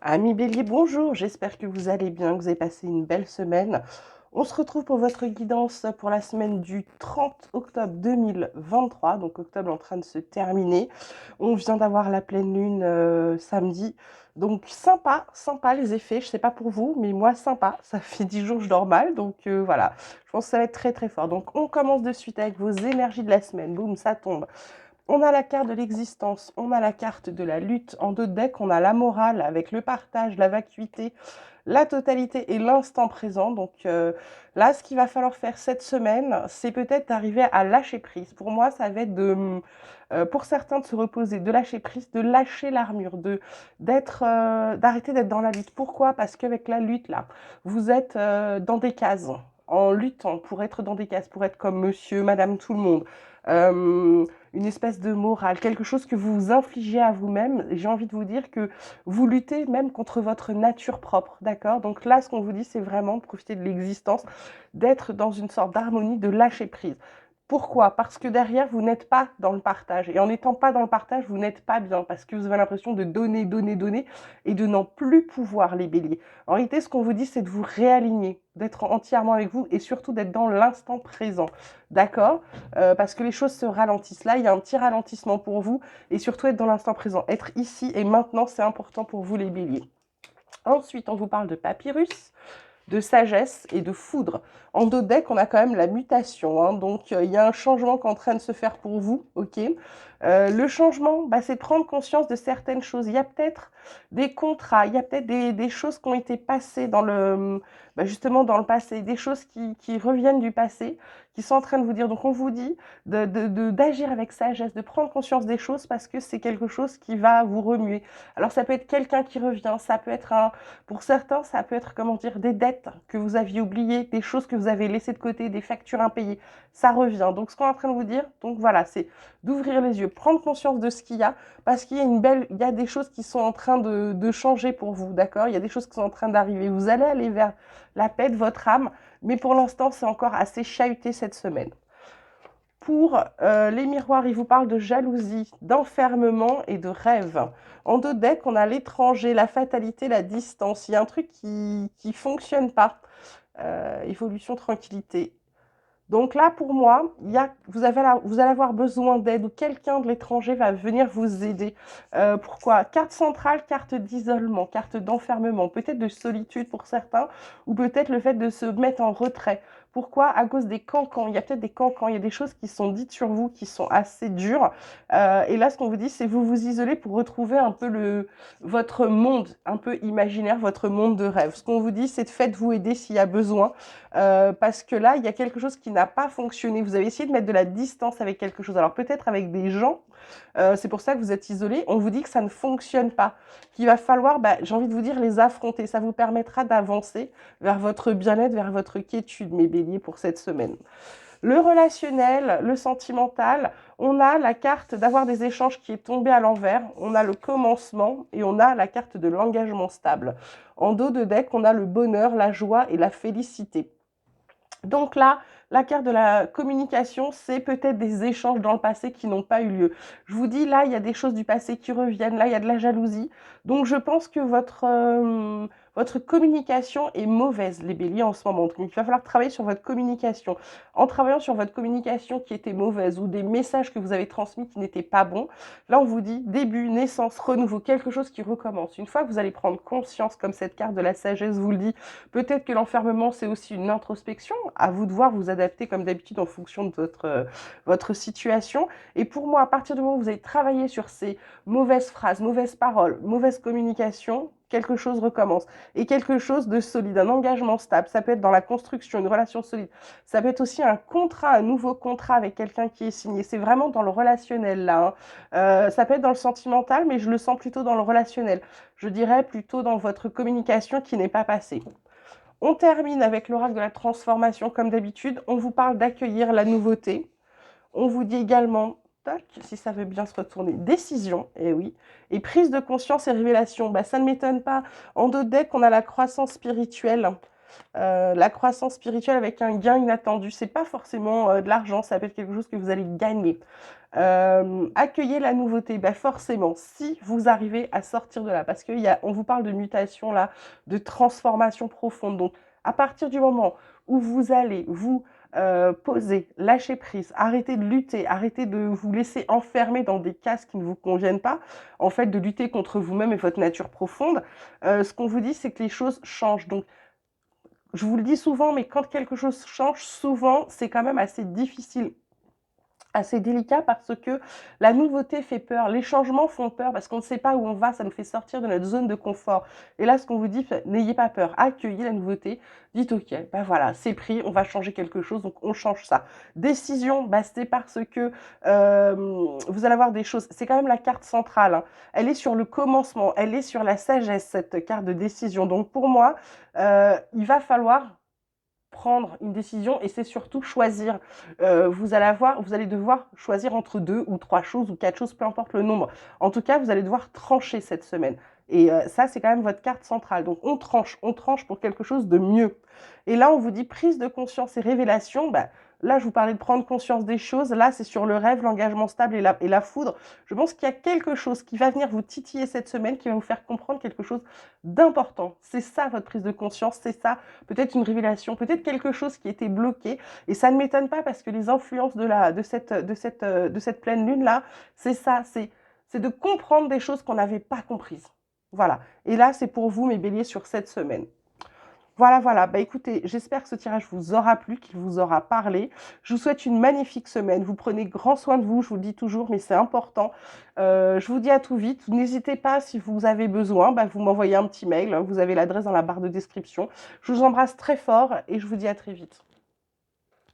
Amis Bélier, bonjour, j'espère que vous allez bien, que vous avez passé une belle semaine. On se retrouve pour votre guidance pour la semaine du 30 octobre 2023, donc octobre en train de se terminer. On vient d'avoir la pleine lune samedi, donc sympa, sympa les effets, je sais pas pour vous, mais moi sympa, ça fait 10 jours que je dors mal, donc voilà, je pense que ça va être très très fort. Donc on commence de suite avec vos énergies de la semaine, boum, ça tombe. On a la carte de l'existence, on a la carte de la lutte. En dos de deck, on a la morale avec le partage, la vacuité, la totalité et l'instant présent. Donc là, ce qu'il va falloir faire cette semaine, c'est peut-être d'arriver à lâcher prise. Pour moi, ça va être pour certains de se reposer, de lâcher prise, de lâcher l'armure, d'arrêter d'être dans la lutte. Pourquoi? Parce qu'avec la lutte, là, vous êtes dans des cases. En luttant pour être dans des cases, pour être comme monsieur, madame, tout le monde. Euh, une espèce de morale, quelque chose que vous vous infligez à vous-même. J'ai envie de vous dire que vous luttez même contre votre nature propre, d'accord? Donc là, ce qu'on vous dit, c'est vraiment profiter de l'existence, d'être dans une sorte d'harmonie, de lâcher prise. Pourquoi? Parce que derrière, vous n'êtes pas dans le partage. Et en n'étant pas dans le partage, vous n'êtes pas bien. Parce que vous avez l'impression de donner, donner, donner et de n'en plus pouvoir, les béliers. En réalité, ce qu'on vous dit, c'est de vous réaligner, d'être entièrement avec vous et surtout d'être dans l'instant présent. D'accord? Parce que les choses se ralentissent. Là, il y a un petit ralentissement pour vous et surtout être dans l'instant présent. Être ici et maintenant, c'est important pour vous, les béliers. Ensuite, on vous parle de papyrus, de sagesse et de foudre. En dos de deck, on a quand même la mutation, hein, donc il y a un changement qui est en train de se faire pour vous, ok. Le changement, c'est de prendre conscience de certaines choses. Il y a peut-être des contrats, il y a peut-être des choses qui ont été passées justement dans le passé, des choses qui reviennent du passé, qui sont en train de vous dire. Donc on vous dit d'agir avec sagesse, de prendre conscience des choses parce que c'est quelque chose qui va vous remuer. Alors ça peut être quelqu'un qui revient, ça peut être pour certains, ça peut être, comment dire, des dettes que vous aviez oubliées, des choses que vous avez laissées de côté, des factures impayées. Ça revient. Donc, ce qu'on est en train de vous dire, donc voilà, c'est d'ouvrir les yeux, prendre conscience de ce qu'il y a, parce qu'il y a il y a des choses qui sont en train de changer pour vous, d'accord? Il y a des choses qui sont en train d'arriver. Vous allez aller vers la paix de votre âme, mais pour l'instant, c'est encore assez chahuté cette semaine. Pour les miroirs, il vous parle de jalousie, d'enfermement et de rêve. En deux decks, on a l'étranger, la fatalité, la distance. Il y a un truc qui fonctionne pas. Évolution, tranquillité. Donc là, pour moi, vous allez avoir besoin d'aide ou quelqu'un de l'étranger va venir vous aider. Pourquoi? Carte centrale, carte d'isolement, carte d'enfermement, peut-être de solitude pour certains, ou peut-être le fait de se mettre en retrait. Pourquoi? À cause des cancans. Il y a peut-être des cancans, il y a des choses qui sont dites sur vous qui sont assez dures. Et là, ce qu'on vous dit, c'est vous vous isoler pour retrouver un peu votre monde, un peu imaginaire, votre monde de rêve. Ce qu'on vous dit, c'est de faites-vous aider s'il y a besoin. Parce que là, il y a quelque chose qui n'a pas fonctionné. Vous avez essayé de mettre de la distance avec quelque chose. Alors peut-être avec des gens, c'est pour ça que vous êtes isolé. On vous dit que ça ne fonctionne pas, qu'il va falloir, j'ai envie de vous dire, les affronter. Ça vous permettra d'avancer vers votre bien-être, vers votre quiétude, mes béliers, pour cette semaine. Le relationnel, le sentimental, on a la carte d'avoir des échanges qui est tombée à l'envers, on a le commencement et on a la carte de l'engagement stable. En dos de deck, on a le bonheur, la joie et la félicité. Donc là, la carte de la communication, c'est peut-être des échanges dans le passé qui n'ont pas eu lieu. Je vous dis, là, il y a des choses du passé qui reviennent, là, il y a de la jalousie. Donc je pense que votre communication est mauvaise, les béliers, en ce moment. Donc il va falloir travailler sur votre communication. En travaillant sur votre communication qui était mauvaise ou des messages que vous avez transmis qui n'étaient pas bons, là, on vous dit début, naissance, renouveau, quelque chose qui recommence. Une fois que vous allez prendre conscience, comme cette carte de la sagesse vous le dit, peut-être que l'enfermement, c'est aussi une introspection. À vous de voir, vous adapter comme d'habitude en fonction de votre situation. Et pour moi, à partir du moment où vous avez travaillé sur ces mauvaises phrases, mauvaises paroles, mauvaise communication, quelque chose recommence. Et quelque chose de solide, un engagement stable. Ça peut être dans la construction, une relation solide. Ça peut être aussi un contrat, un nouveau contrat avec quelqu'un qui est signé. C'est vraiment dans le relationnel là, hein. Ça peut être dans le sentimental, mais je le sens plutôt dans le relationnel. Je dirais plutôt dans votre communication qui n'est pas passée. On termine avec l'oracle de la transformation comme d'habitude. On vous parle d'accueillir la nouveauté. On vous dit également, tac, si ça veut bien se retourner, décision, et oui, et prise de conscience et révélation. Ça ne m'étonne pas. En deux decks, on a la croissance spirituelle. La croissance spirituelle avec un gain inattendu. C'est pas forcément de l'argent, ça peut être quelque chose que vous allez gagner. Accueillez la nouveauté. Bah, forcément, si vous arrivez à sortir de là, parce qu'on vous parle de mutation là, de transformation profonde. Donc, à partir du moment où vous allez vous poser, lâcher prise, arrêter de lutter, arrêter de vous laisser enfermer dans des cases qui ne vous conviennent pas, en fait, de lutter contre vous-même et votre nature profonde, ce qu'on vous dit, c'est que les choses changent. Donc, je vous le dis souvent, mais quand quelque chose change, souvent, c'est quand même assez difficile, assez délicat parce que la nouveauté fait peur, les changements font peur parce qu'on ne sait pas où on va, ça nous fait sortir de notre zone de confort. Et là, ce qu'on vous dit, n'ayez pas peur, accueillez la nouveauté, dites ok, ben voilà, c'est pris, on va changer quelque chose, donc on change ça. Décision, bah, c'est parce que vous allez avoir des choses, c'est quand même la carte centrale, hein. Elle est sur le commencement, elle est sur la sagesse, cette carte de décision. Donc pour moi, il va falloir prendre une décision et c'est surtout choisir. Vous allez devoir choisir entre 2 ou 3 choses ou 4 choses, peu importe le nombre. En tout cas, vous allez devoir trancher cette semaine et ça, c'est quand même votre carte centrale. Donc on tranche pour quelque chose de mieux. Et là, on vous dit prise de conscience et révélation. Bah, là, je vous parlais de prendre conscience des choses. Là, c'est sur le rêve, l'engagement stable et la foudre. Je pense qu'il y a quelque chose qui va venir vous titiller cette semaine, qui va vous faire comprendre quelque chose d'important. C'est ça, votre prise de conscience, c'est ça, peut-être une révélation, peut-être quelque chose qui était bloqué. Et ça ne m'étonne pas parce que les influences de cette pleine lune-là, c'est ça, c'est de comprendre des choses qu'on n'avait pas comprises. Voilà. Et là, c'est pour vous, mes béliers, sur cette semaine. Voilà, voilà. Bah écoutez, j'espère que ce tirage vous aura plu, qu'il vous aura parlé. Je vous souhaite une magnifique semaine. Vous prenez grand soin de vous, je vous le dis toujours, mais c'est important. Je vous dis à tout vite. N'hésitez pas, si vous avez besoin, bah, vous m'envoyez un petit mail. Vous avez l'adresse dans la barre de description. Je vous embrasse très fort et je vous dis à très vite.